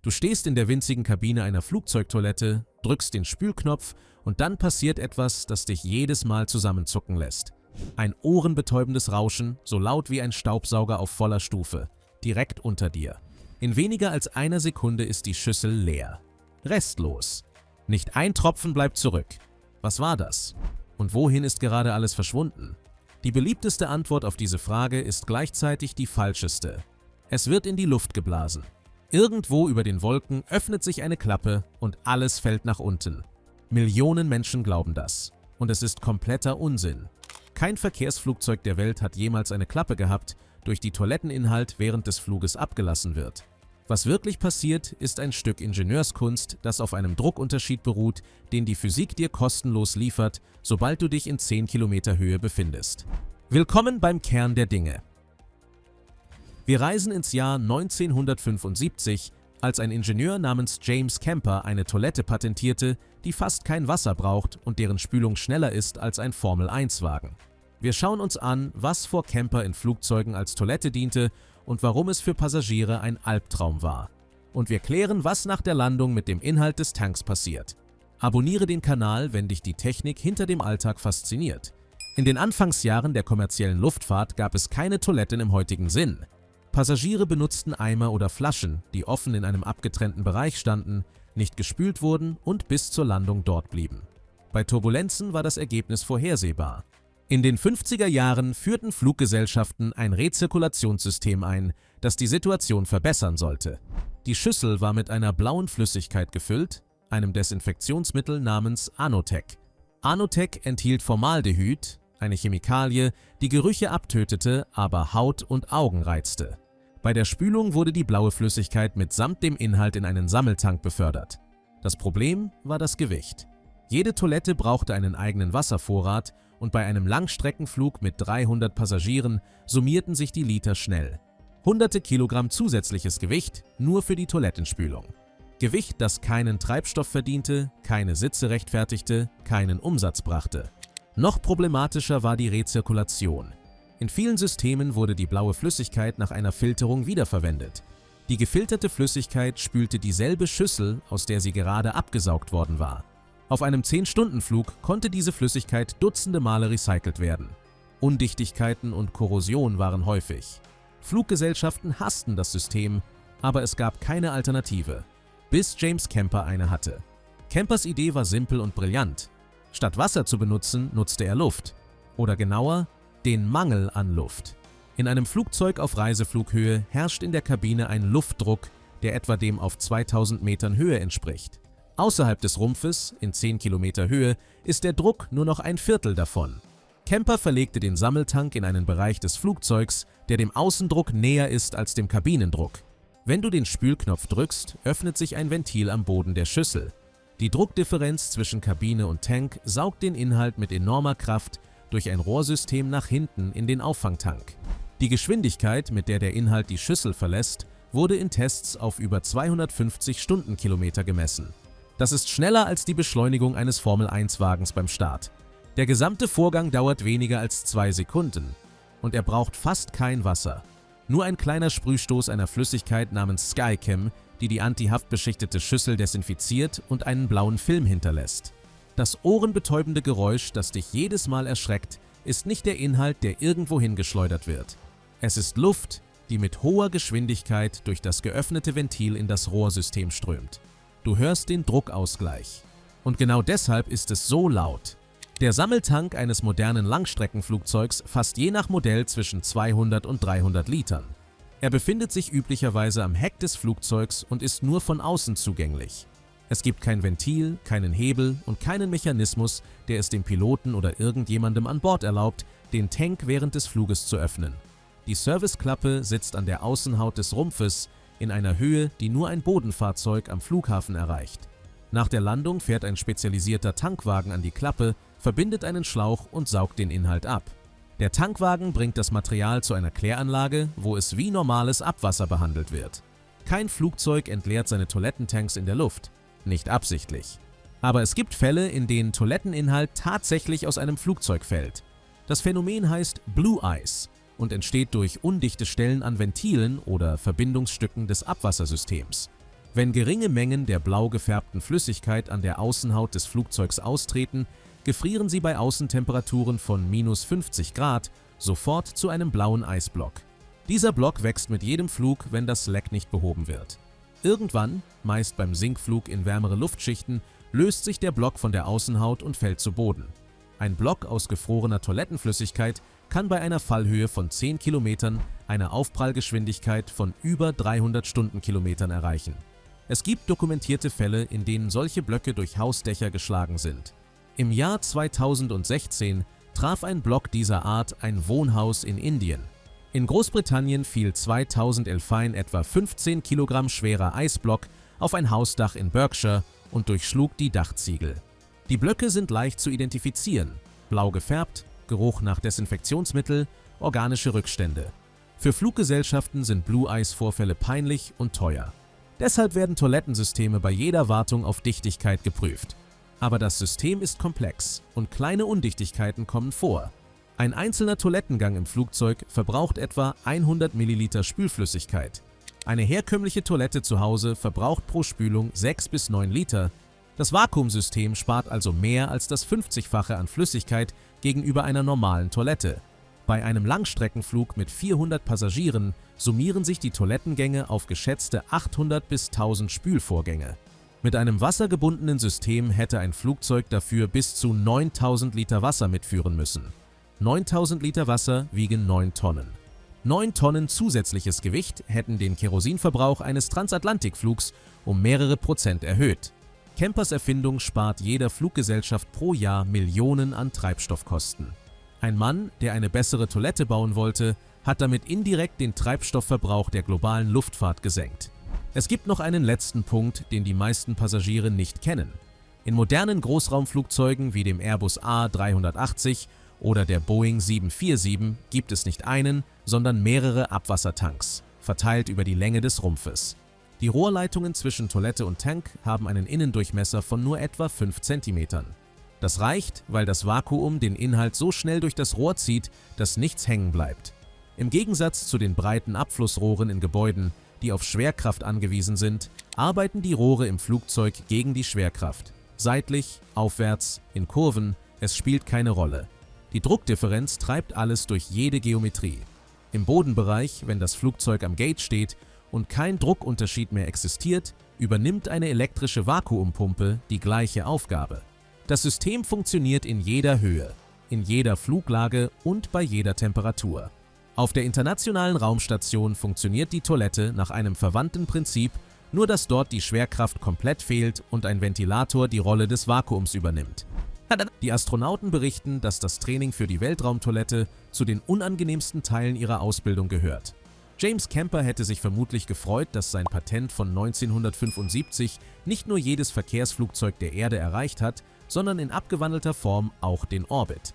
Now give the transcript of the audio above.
Du stehst in der winzigen Kabine einer Flugzeugtoilette, drückst den Spülknopf und dann passiert etwas, das dich jedes Mal zusammenzucken lässt. Ein ohrenbetäubendes Rauschen, so laut wie ein Staubsauger auf voller Stufe, direkt unter dir. In weniger als einer Sekunde ist die Schüssel leer. Restlos. Nicht ein Tropfen bleibt zurück. Was war das? Und wohin ist gerade alles verschwunden? Die beliebteste Antwort auf diese Frage ist gleichzeitig die falscheste. Es wird in die Luft geblasen. Irgendwo über den Wolken öffnet sich eine Klappe und alles fällt nach unten. Millionen Menschen glauben das. Und es ist kompletter Unsinn. Kein Verkehrsflugzeug der Welt hat jemals eine Klappe gehabt, durch die Toiletteninhalt während des Fluges abgelassen wird. Was wirklich passiert, ist ein Stück Ingenieurskunst, das auf einem Druckunterschied beruht, den die Physik dir kostenlos liefert, sobald du dich in 10 Kilometer Höhe befindest. Willkommen beim Kern der Dinge. Wir reisen ins Jahr 1975, als ein Ingenieur namens James Kemper eine Toilette patentierte, die fast kein Wasser braucht und deren Spülung schneller ist als ein Formel-1-Wagen. Wir schauen uns an, was vor Kemper in Flugzeugen als Toilette diente und warum es für Passagiere ein Albtraum war. Und wir klären, was nach der Landung mit dem Inhalt des Tanks passiert. Abonniere den Kanal, wenn dich die Technik hinter dem Alltag fasziniert. In den Anfangsjahren der kommerziellen Luftfahrt gab es keine Toiletten im heutigen Sinn. Passagiere benutzten Eimer oder Flaschen, die offen in einem abgetrennten Bereich standen, nicht gespült wurden und bis zur Landung dort blieben. Bei Turbulenzen war das Ergebnis vorhersehbar. In den 50er Jahren führten Fluggesellschaften ein Rezirkulationssystem ein, das die Situation verbessern sollte. Die Schüssel war mit einer blauen Flüssigkeit gefüllt, einem Desinfektionsmittel namens Anotec. Anotec enthielt Formaldehyd, eine Chemikalie, die Gerüche abtötete, aber Haut und Augen reizte. Bei der Spülung wurde die blaue Flüssigkeit mitsamt dem Inhalt in einen Sammeltank befördert. Das Problem war das Gewicht. Jede Toilette brauchte einen eigenen Wasservorrat und bei einem Langstreckenflug mit 300 Passagieren summierten sich die Liter schnell. Hunderte Kilogramm zusätzliches Gewicht nur für die Toilettenspülung. Gewicht, das keinen Treibstoff verdiente, keine Sitze rechtfertigte, keinen Umsatz brachte. Noch problematischer war die Rezirkulation. In vielen Systemen wurde die blaue Flüssigkeit nach einer Filterung wiederverwendet. Die gefilterte Flüssigkeit spülte dieselbe Schüssel, aus der sie gerade abgesaugt worden war. Auf einem 10-Stunden-Flug konnte diese Flüssigkeit dutzende Male recycelt werden. Undichtigkeiten und Korrosion waren häufig. Fluggesellschaften hassten das System, aber es gab keine Alternative, bis James Kemper eine hatte. Kempers Idee war simpel und brillant. Statt Wasser zu benutzen, nutzte er Luft. Oder genauer, den Mangel an Luft. In einem Flugzeug auf Reiseflughöhe herrscht in der Kabine ein Luftdruck, der etwa dem auf 2000 Metern Höhe entspricht. Außerhalb des Rumpfes, in 10 Kilometer Höhe, ist der Druck nur noch ein Viertel davon. Kemper verlegte den Sammeltank in einen Bereich des Flugzeugs, der dem Außendruck näher ist als dem Kabinendruck. Wenn du den Spülknopf drückst, öffnet sich ein Ventil am Boden der Schüssel. Die Druckdifferenz zwischen Kabine und Tank saugt den Inhalt mit enormer Kraft durch ein Rohrsystem nach hinten in den Auffangtank. Die Geschwindigkeit, mit der der Inhalt die Schüssel verlässt, wurde in Tests auf über 250 Stundenkilometer gemessen. Das ist schneller als die Beschleunigung eines Formel-1-Wagens beim Start. Der gesamte Vorgang dauert weniger als 2 Sekunden und er braucht fast kein Wasser. Nur ein kleiner Sprühstoß einer Flüssigkeit namens Skychem, die die antihaftbeschichtete Schüssel desinfiziert und einen blauen Film hinterlässt. Das ohrenbetäubende Geräusch, das dich jedes Mal erschreckt, ist nicht der Inhalt, der irgendwo hingeschleudert wird. Es ist Luft, die mit hoher Geschwindigkeit durch das geöffnete Ventil in das Rohrsystem strömt. Du hörst den Druckausgleich. Und genau deshalb ist es so laut. Der Sammeltank eines modernen Langstreckenflugzeugs fasst je nach Modell zwischen 200 und 300 Litern. Er befindet sich üblicherweise am Heck des Flugzeugs und ist nur von außen zugänglich. Es gibt kein Ventil, keinen Hebel und keinen Mechanismus, der es dem Piloten oder irgendjemandem an Bord erlaubt, den Tank während des Fluges zu öffnen. Die Serviceklappe sitzt an der Außenhaut des Rumpfes in einer Höhe, die nur ein Bodenfahrzeug am Flughafen erreicht. Nach der Landung fährt ein spezialisierter Tankwagen an die Klappe, verbindet einen Schlauch und saugt den Inhalt ab. Der Tankwagen bringt das Material zu einer Kläranlage, wo es wie normales Abwasser behandelt wird. Kein Flugzeug entleert seine Toilettentanks in der Luft. Nicht absichtlich. Aber es gibt Fälle, in denen Toiletteninhalt tatsächlich aus einem Flugzeug fällt. Das Phänomen heißt Blue Ice und entsteht durch undichte Stellen an Ventilen oder Verbindungsstücken des Abwassersystems. Wenn geringe Mengen der blau gefärbten Flüssigkeit an der Außenhaut des Flugzeugs austreten, gefrieren sie bei Außentemperaturen von -50 Grad sofort zu einem blauen Eisblock. Dieser Block wächst mit jedem Flug, wenn das Leck nicht behoben wird. Irgendwann, meist beim Sinkflug in wärmere Luftschichten, löst sich der Block von der Außenhaut und fällt zu Boden. Ein Block aus gefrorener Toilettenflüssigkeit kann bei einer Fallhöhe von 10 Kilometern eine Aufprallgeschwindigkeit von über 300 Stundenkilometern erreichen. Es gibt dokumentierte Fälle, in denen solche Blöcke durch Hausdächer geschlagen sind. Im Jahr 2016 traf ein Block dieser Art ein Wohnhaus in Indien. In Großbritannien fiel 2011 ein etwa 15 Kilogramm schwerer Eisblock auf ein Hausdach in Berkshire und durchschlug die Dachziegel. Die Blöcke sind leicht zu identifizieren: blau gefärbt, Geruch nach Desinfektionsmittel, organische Rückstände. Für Fluggesellschaften sind Blue-Ice-Vorfälle peinlich und teuer. Deshalb werden Toilettensysteme bei jeder Wartung auf Dichtigkeit geprüft. Aber das System ist komplex und kleine Undichtigkeiten kommen vor. Ein einzelner Toilettengang im Flugzeug verbraucht etwa 100 Milliliter Spülflüssigkeit. Eine herkömmliche Toilette zu Hause verbraucht pro Spülung 6 bis 9 Liter. Das Vakuumsystem spart also mehr als das 50-fache an Flüssigkeit gegenüber einer normalen Toilette. Bei einem Langstreckenflug mit 400 Passagieren summieren sich die Toilettengänge auf geschätzte 800 bis 1000 Spülvorgänge. Mit einem wassergebundenen System hätte ein Flugzeug dafür bis zu 9000 Liter Wasser mitführen müssen. 9000 Liter Wasser wiegen 9 Tonnen. 9 Tonnen zusätzliches Gewicht hätten den Kerosinverbrauch eines Transatlantikflugs um mehrere Prozent erhöht. Kempers Erfindung spart jeder Fluggesellschaft pro Jahr Millionen an Treibstoffkosten. Ein Mann, der eine bessere Toilette bauen wollte, hat damit indirekt den Treibstoffverbrauch der globalen Luftfahrt gesenkt. Es gibt noch einen letzten Punkt, den die meisten Passagiere nicht kennen. In modernen Großraumflugzeugen wie dem Airbus A380 oder der Boeing 747 gibt es nicht einen, sondern mehrere Abwassertanks, verteilt über die Länge des Rumpfes. Die Rohrleitungen zwischen Toilette und Tank haben einen Innendurchmesser von nur etwa 5 cm. Das reicht, weil das Vakuum den Inhalt so schnell durch das Rohr zieht, dass nichts hängen bleibt. Im Gegensatz zu den breiten Abflussrohren in Gebäuden, die auf Schwerkraft angewiesen sind, arbeiten die Rohre im Flugzeug gegen die Schwerkraft. Seitlich, aufwärts, in Kurven, es spielt keine Rolle. Die Druckdifferenz treibt alles durch jede Geometrie. Im Bodenbereich, wenn das Flugzeug am Gate steht und kein Druckunterschied mehr existiert, übernimmt eine elektrische Vakuumpumpe die gleiche Aufgabe. Das System funktioniert in jeder Höhe, in jeder Fluglage und bei jeder Temperatur. Auf der Internationalen Raumstation funktioniert die Toilette nach einem verwandten Prinzip, nur dass dort die Schwerkraft komplett fehlt und ein Ventilator die Rolle des Vakuums übernimmt. Die Astronauten berichten, dass das Training für die Weltraumtoilette zu den unangenehmsten Teilen ihrer Ausbildung gehört. James Kemper hätte sich vermutlich gefreut, dass sein Patent von 1975 nicht nur jedes Verkehrsflugzeug der Erde erreicht hat, sondern in abgewandelter Form auch den Orbit.